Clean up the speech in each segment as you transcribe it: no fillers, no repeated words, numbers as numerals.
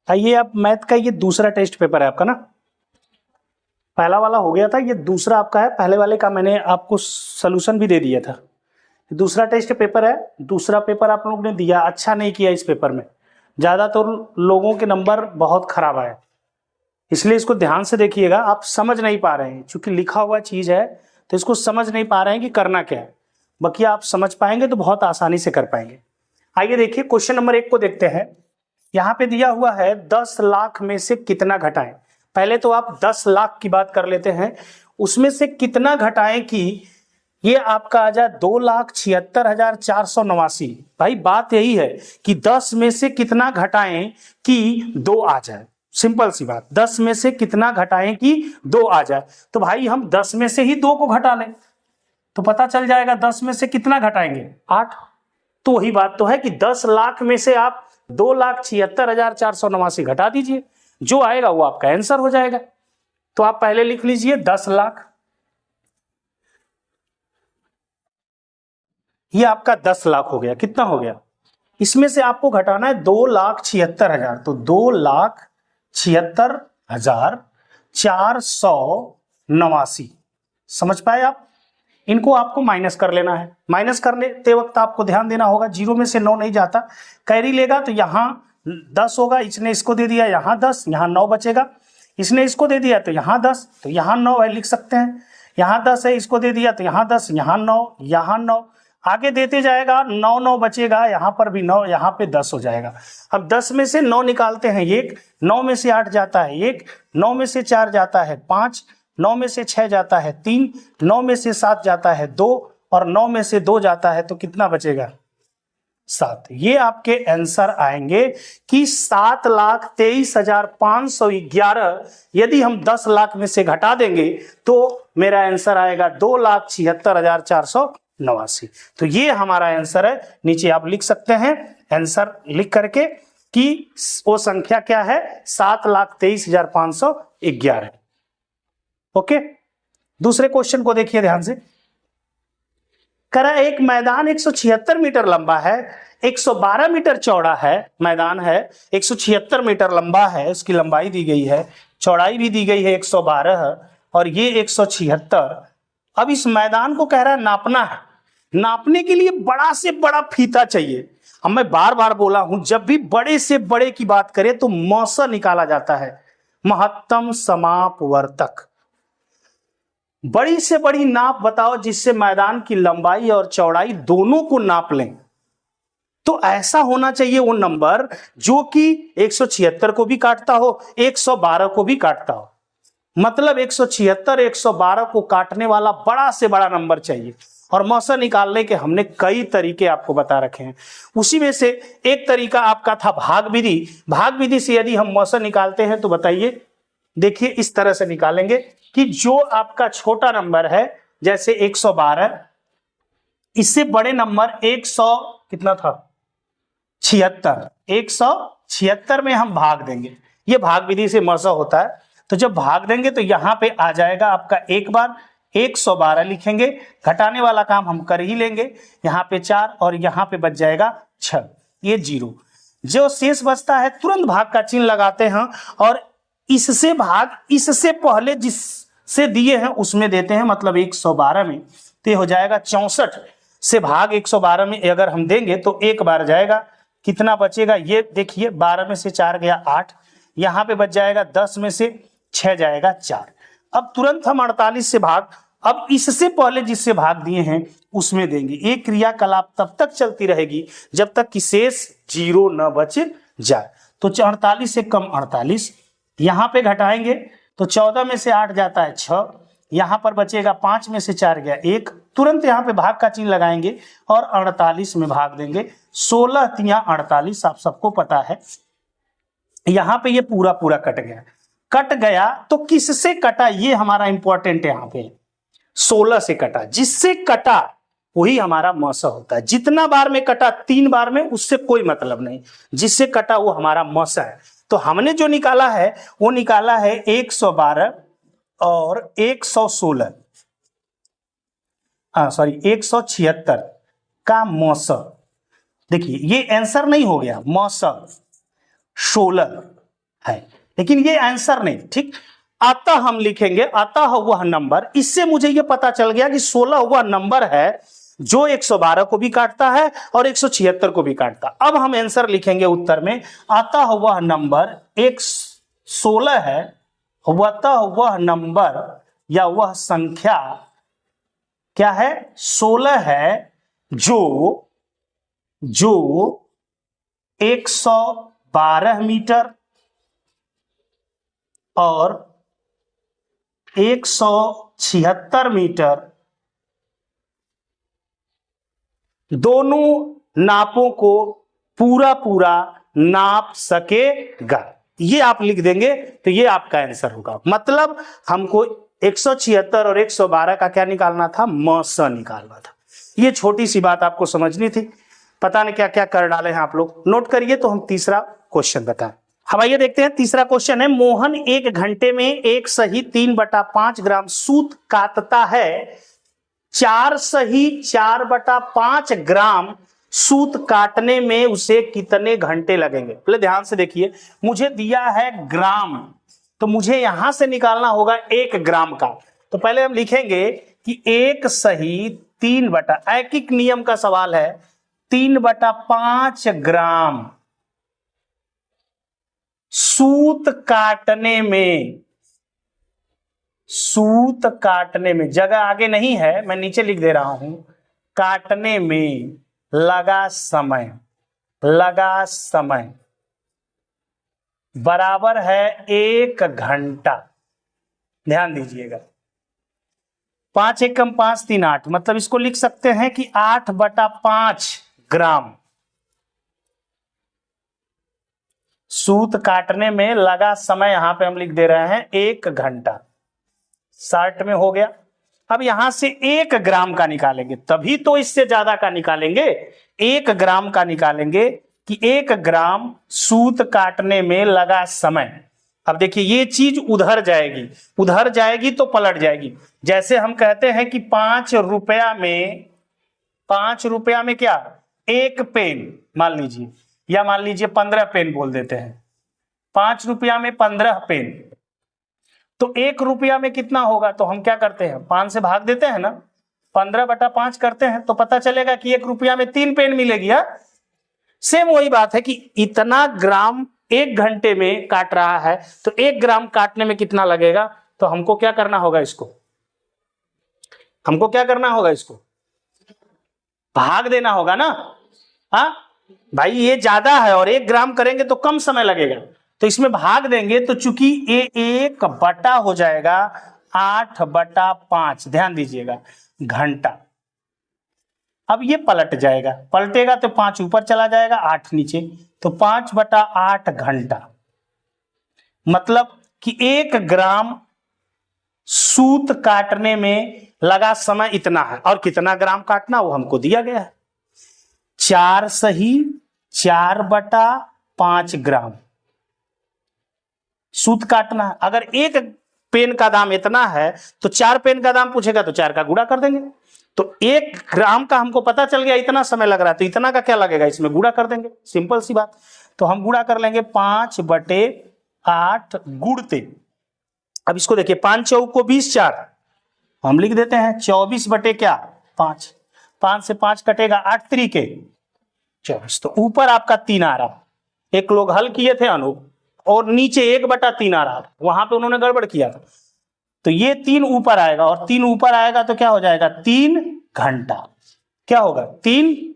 आइए, अब मैथ का ये दूसरा टेस्ट पेपर है आपका ना। पहला वाला हो गया था, ये दूसरा आपका है। पहले वाले का मैंने आपको सलूशन भी दे दिया था। दूसरा टेस्ट पेपर है। दूसरा पेपर आप लोगों ने दिया, अच्छा नहीं किया इस पेपर में। ज़्यादातर लोगों के नंबर बहुत खराब आए, इसलिए इसको ध्यान से देखिएगा। आप समझ नहीं पा रहे हैं, चूंकि लिखा हुआ चीज़ है तो इसको समझ नहीं पा रहे हैं कि करना क्या है। बाकी आप समझ पाएंगे तो बहुत आसानी से कर पाएंगे। आइए देखिए, क्वेश्चन नंबर 1 को देखते हैं। यहाँ पे दिया हुआ है 10 लाख में से कितना घटाएं। पहले तो आप 10 लाख की बात कर लेते हैं, उसमें से कितना घटाएं कि ये आपका आ जाए 2,76,489। भाई बात यही है कि 10 में से कितना घटाएं कि 2 आ जाए। सिंपल सी बात, 10 में से कितना घटाएं कि 2 आ जाए। तो भाई हम 10 में से ही 2 को घटा लें तो पता चल जाएगा 10 में से कितना घटाएंगे, 8। तो वही बात तो है कि 10 लाख में से आप 2,76,489 घटा दीजिए, जो आएगा वो आपका आंसर हो जाएगा। तो आप पहले लिख लीजिए 10 लाख, ये आपका 10 लाख हो गया। कितना हो गया, इसमें से आपको घटाना है 2,76,000। तो 2,76,489। समझ पाए आप? इनको आपको माइनस कर लेना है। माइनस करते वक्त आपको ध्यान देना होगा, 0 में से 9 नहीं जाता, कैरी लेगा तो यहां 10 होगा। इसने इसको दे दिया, यहां 10, यहां 9 बचेगा। इसने इसको दे दिया तो यहां 10, तो यहां 9 है, लिख सकते हैं। यहां 10 है, इसको दे दिया तो यहां 10, यहां 9, यहां 9, आगे देते जाएगा, 9 9 बचेगा, यहां पर भी 9, यहां पे 10 हो जाएगा। अब 10 में से 9 निकालते हैं, 1, 9 में से 8 जाता है 1, 9 में से 4 जाता है 5, 9 में से 6 जाता है 3, 9 में से 7 जाता है 2, और 9 में से 2 जाता है तो कितना बचेगा, 7। ये आपके आंसर आएंगे कि 7,23,511। यदि हम 10 लाख में से घटा देंगे तो मेरा आंसर आएगा 2,76,489। तो ये हमारा आंसर है। नीचे आप लिख सकते हैं आंसर लिख करके कि वो संख्या क्या है, 7,23,511। ओके, दूसरे क्वेश्चन को देखिए ध्यान से। करा एक मैदान 176 मीटर लंबा है, 112 मीटर चौड़ा है। मैदान है 176 मीटर लंबा है, उसकी लंबाई दी गई है, चौड़ाई भी दी गई है 112 और ये 176। अब इस मैदान को कह रहा है नापना है। नापने के लिए बड़ा से बड़ा फीता चाहिए। अब मैं बार बार बोला हूं, जब भी बड़े से बड़े की बात करें तो मौसा निकाला जाता है, महत्तम समापवर्तक। बड़ी से बड़ी नाप बताओ जिससे मैदान की लंबाई और चौड़ाई दोनों को नाप लें। तो ऐसा होना चाहिए वो नंबर जो कि 176 को भी काटता हो, 112 को भी काटता हो। मतलब 176 112 को काटने वाला बड़ा से बड़ा नंबर चाहिए। और मौसा निकालने के हमने कई तरीके आपको बता रखे हैं। उसी में से एक तरीका आपका था भाग विधि। भाग विधि से यदि हम मौसा निकालते हैं तो बताइए, देखिए इस तरह से निकालेंगे कि जो आपका छोटा नंबर है जैसे 112, इससे बड़े नंबर 100 कितना था, 76, 176 में हम भाग देंगे। ये भाग विधि से मौसा होता है। तो जब भाग देंगे तो यहां पे आ जाएगा आपका एक बार 112 लिखेंगे, घटाने वाला काम हम कर ही लेंगे। यहाँ पे 4 और यहाँ पे बच जाएगा 6, ये 0। जो शेष बचता है तुरंत भाग का चिन्ह लगाते हैं और इससे भाग इससे पहले जिससे दिए हैं उसमें देते हैं, मतलब 112 में। तो ये हो जाएगा 64 से भाग 112 में अगर हम देंगे तो एक बार जाएगा, कितना बचेगा ये देखिए, 12 में से 4 गया 8, यहाँ पे बच जाएगा 10 में से 6 जाएगा 4। अब तुरंत हम 48 से भाग, अब इससे पहले जिससे भाग दिए हैं उसमें देंगे। ये क्रियाकलाप तब तक चलती रहेगी जब तक कि शेष 0 न बच जाए। तो 48 से कम 48, यहां पे घटाएंगे तो 14 में से 8 जाता है 6, यहां पर बचेगा 5 में से 4 गया 1, तुरंत यहां पे भाग का चिन्ह लगाएंगे और 48 में भाग देंगे। 16 तिया 48, आप सबको पता है। यहां पे ये पूरा पूरा कट गया तो किससे कटा, ये हमारा इंपॉर्टेंट है। यहां पे 16 से कटा, जिससे कटा वही हमारा मौसा होता है। जितना बार में कटा 3 बार में, उससे कोई मतलब नहीं, जिससे कटा वो हमारा मौसा है। तो हमने जो निकाला है वो निकाला है 112 और 116, 176 का मौसा। देखिए ये आंसर नहीं हो गया, मौसा 16 है, लेकिन ये आंसर नहीं। ठीक, अतः हम लिखेंगे अतः वह नंबर, इससे मुझे ये पता चल गया कि 16 वह नंबर है जो 112 को भी काटता है और 176 को भी काटता। अब हम आंसर लिखेंगे उत्तर में, अतः वह नंबर 16 है, अतः वह नंबर या वह संख्या क्या है, 16 है, जो 112 मीटर और 176 मीटर दोनों नापों को पूरा पूरा नाप सकेगा। ये आप लिख देंगे तो ये आपका आंसर होगा। मतलब हमको 176 और 112 का क्या निकालना था, मस निकालना था। ये छोटी सी बात आपको समझनी थी। पता नहीं क्या क्या कर डाले हैं आप लोग, नोट करिए। तो हम तीसरा क्वेश्चन बताएं। हम आइए देखते हैं तीसरा क्वेश्चन है, मोहन 1 घंटे में 1 सही 3/5 ग्राम सूत काटता है, 4 सही 4/5 ग्राम सूत काटने में उसे कितने घंटे लगेंगे। पहले ध्यान से देखिए, मुझे दिया है ग्राम, तो मुझे यहां से निकालना होगा 1 ग्राम का। तो पहले हम लिखेंगे कि 1 सही 3 ऐकिक नियम का सवाल है, 3/5 ग्राम सूत काटने में, जगह आगे नहीं है, मैं नीचे लिख दे रहा हूं, काटने में लगा समय बराबर है 1 घंटा। ध्यान दीजिएगा, 5 एकम 5 3 8, मतलब इसको लिख सकते हैं कि 8/5 ग्राम सूत काटने में लगा समय, यहां पे हम लिख दे रहे हैं 1 घंटा। 60 में हो गया। अब यहां से 1 ग्राम का निकालेंगे, तभी तो इससे ज्यादा का निकालेंगे। 1 ग्राम का निकालेंगे कि 1 ग्राम सूत काटने में लगा समय। अब देखिए, ये चीज उधर जाएगी तो पलट जाएगी। जैसे हम कहते हैं कि 5 रुपया में क्या, 1 पेन मान लीजिए, या मान लीजिए 15 पेन बोल देते हैं, 5 रुपया में 15 पेन, तो 1 रुपया में कितना होगा। तो हम क्या करते हैं, 5 से भाग देते हैं ना, 15/5 करते हैं, तो पता चलेगा कि 1 रुपया में 3 पेन मिलेगी। सेम वही बात है कि इतना ग्राम 1 घंटे में काट रहा है, तो 1 ग्राम काटने में कितना लगेगा। तो हमको क्या करना होगा, इसको भाग देना होगा ना। हाँ भाई, ये ज्यादा है और 1 ग्राम करेंगे तो कम समय लगेगा, तो इसमें भाग देंगे, तो चूंकि ये 1 बटा हो जाएगा 8/5, ध्यान दीजिएगा, घंटा। अब ये पलटेगा तो 5 ऊपर चला जाएगा, 8 नीचे, तो 5/8 घंटा। मतलब कि 1 ग्राम सूत काटने में लगा समय इतना है, और कितना ग्राम काटना वो हमको दिया गया है, 4 सही 4/5 ग्राम सूत काटना है। अगर 1 पेन का दाम इतना है तो 4 पेन का दाम पूछेगा तो 4 का गुणा कर देंगे। तो 1 ग्राम का हमको पता चल गया इतना समय लग रहा है, तो इतना का क्या लगेगा, इसमें गुणा कर देंगे, सिंपल सी बात। तो हम गुणा कर लेंगे 5/8 गुणते। अब इसको देखिए, 5 चौक को 20, 4 हम लिख देते हैं 24/5, 5 से 5 कटेगा, 8 त्रिके 24, तो ऊपर आपका 3 आ रहा। एक लोग हल किए थे अनूप, और नीचे 1/3 आ रहा, वहां पे उन्होंने गड़बड़ किया था, तो ये 3 ऊपर आएगा, और 3 ऊपर आएगा तो क्या हो जाएगा, 3 घंटा। क्या होगा, 3।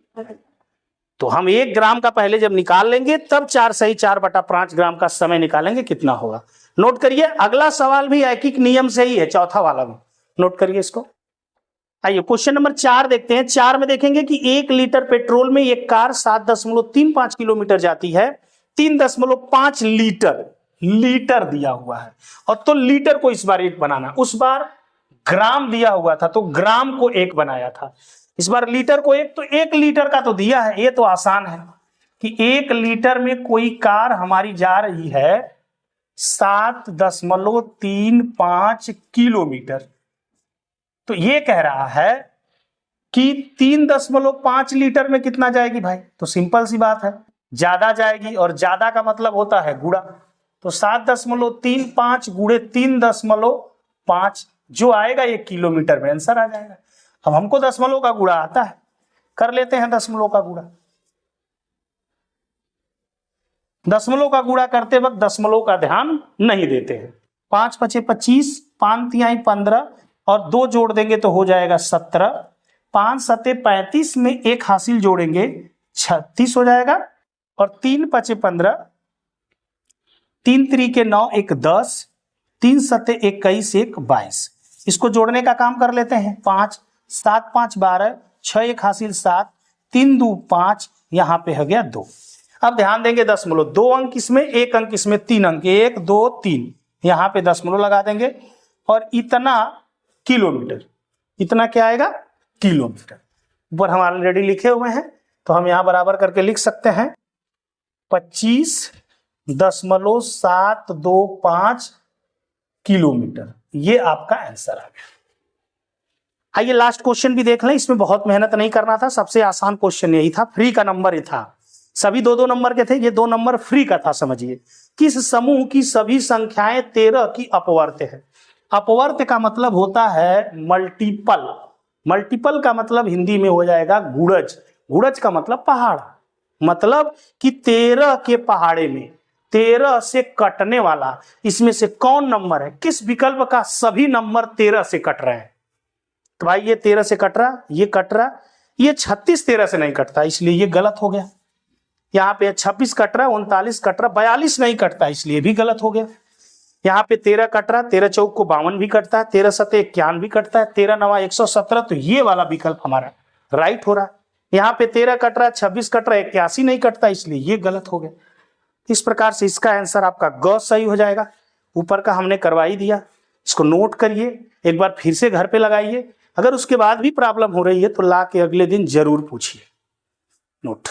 तो हम 1 ग्राम का पहले जब निकाल लेंगे, तब 4 सही 4/5 ग्राम का समय निकालेंगे, कितना होगा। नोट करिए, अगला सवाल भी ऐकिक नियम से ही है, चौथा वाला भी नोट करिए इसको। आइए क्वेश्चन नंबर 4 देखते हैं। 4 में देखेंगे कि 1 लीटर पेट्रोल में एक कार 7.35 किलोमीटर जाती है, 3.5 लीटर दिया हुआ है, और तो लीटर को इस बार 1 बनाना, उस बार ग्राम दिया हुआ था तो ग्राम को 1 बनाया था, इस बार लीटर को 1, तो 1 लीटर का तो दिया है, ये तो आसान है कि 1 लीटर में कोई कार हमारी जा रही है 7.35 किलोमीटर, तो ये कह रहा है कि 3.5 लीटर में कितना जाएगी भाई। तो सिंपल सी बात है, ज्यादा जाएगी, और ज्यादा का मतलब होता है गुणा, तो 7.35 गुणे 3.5 जो आएगा ये किलोमीटर में आंसर आ जाएगा। अब हमको दशमलव का गुणा आता है, कर लेते हैं दशमलव का गुणा। दशमलव का गुणा करते वक्त दशमलव का ध्यान नहीं देते हैं। 5 पचे 25, 5 तिहाई 15 और 2 जोड़ देंगे तो हो जाएगा 17। 5 सते 35 में 1 हासिल जोड़ेंगे 36 हो जाएगा। और 3 पचे 15, 3 त्रिके 9, 1 10, 3 सते 21, 1 22। इसको जोड़ने का काम कर लेते हैं। 5 7 5 12, 6 1 हासिल 7, 3 2 5, यहाँ पे हो गया 2। अब ध्यान देंगे दशमलव, 2 अंक इसमें, 1 अंक इसमें, 3 अंक, 1 2 3, यहाँ पे दशमलव लगा देंगे। और इतना किलोमीटर, इतना क्या आएगा किलोमीटर। ऊपर हम ऑलरेडी लिखे हुए हैं तो हम यहाँ बराबर करके लिख सकते हैं 25.725 किलोमीटर। ये आपका आंसर आ गया। आइए लास्ट क्वेश्चन भी देख लें। इसमें बहुत मेहनत नहीं करना था, सबसे आसान क्वेश्चन यही था, फ्री का नंबर ही था। सभी 2-2 नंबर के थे, ये 2 नंबर फ्री का था। समझिए, किस समूह की सभी संख्याएं 13 की अपवर्त है। अपवर्त का मतलब होता है मल्टीपल। मल्टीपल का मतलब हिंदी में हो जाएगा गुणज। गुणज का मतलब पहाड़। मतलब कि 13 के पहाड़े में 13 से कटने वाला इसमें से कौन नंबर है, किस विकल्प का सभी नंबर 13 से कट रहे हैं। तो भाई ये 13 से कट रहा, ये कट रहा, ये 36 13 से नहीं कटता, इसलिए ये गलत हो गया। यहाँ पे 26 कट रहा, 39 कट रहा, 42 नहीं कटता, इसलिए भी गलत हो गया। यहाँ पे 13 कट रहा, 13 चौक को 52 भी कटता है, 13 सते 51 भी कटता है, 13 नवा 117, तो ये वाला विकल्प हमारा राइट हो रहा है। यहाँ पे 13 कट रहा, 26 कट रहा, 81 नहीं कटता, इसलिए ये गलत हो गया। इस प्रकार से इसका आंसर आपका ग सही हो जाएगा। ऊपर का हमने करवा ही दिया, इसको नोट करिए, एक बार फिर से घर पे लगाइए। अगर उसके बाद भी प्रॉब्लम हो रही है तो ला के अगले दिन जरूर पूछिए। नोट।